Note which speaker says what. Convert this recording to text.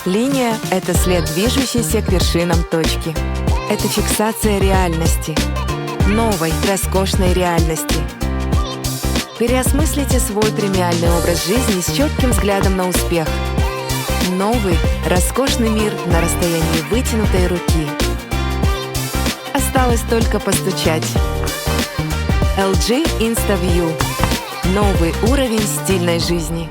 Speaker 1: Линия — это след, движущийся к вершинам точки. Это фиксация реальности. Новой, роскошной реальности. Переосмыслите свой премиальный образ жизни с четким взглядом на успех. Новый, роскошный мир на расстоянии вытянутой руки. Осталось только постучать. LG InstaView. Новый уровень стильной жизни.